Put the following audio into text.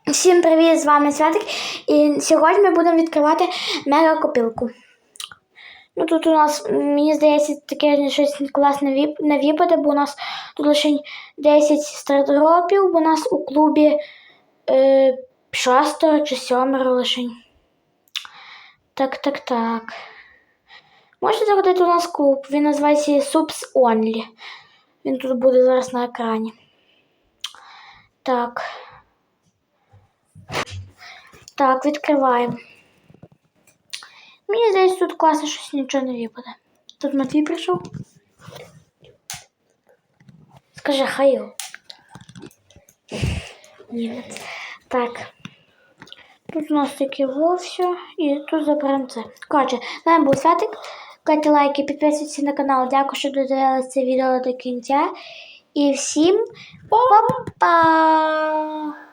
Всім привіт, з вами Святик. І сьогодні ми будемо відкривати мега-копілку. Ну тут у нас, мені здається, таке щось класне не випаде, бо у нас тут лише 10 стардропів, бо у нас у клубі 6 чи 7 лише. Так. Можете заходити у нас клуб, він називається Subs Only. Він тут буде зараз на екрані. Так, відкриваємо. Мені здається, тут класно щось нічого не випаде. Тут Матвій прийшов. Скажи хаю. Німець. Так. Тут у нас таке все. І тут заберемо це. Коротше, з вами був Святик. Ставте лайки, підписуйтесь на канал. Дякую, що додивилися це відео до кінця. І всім па-па!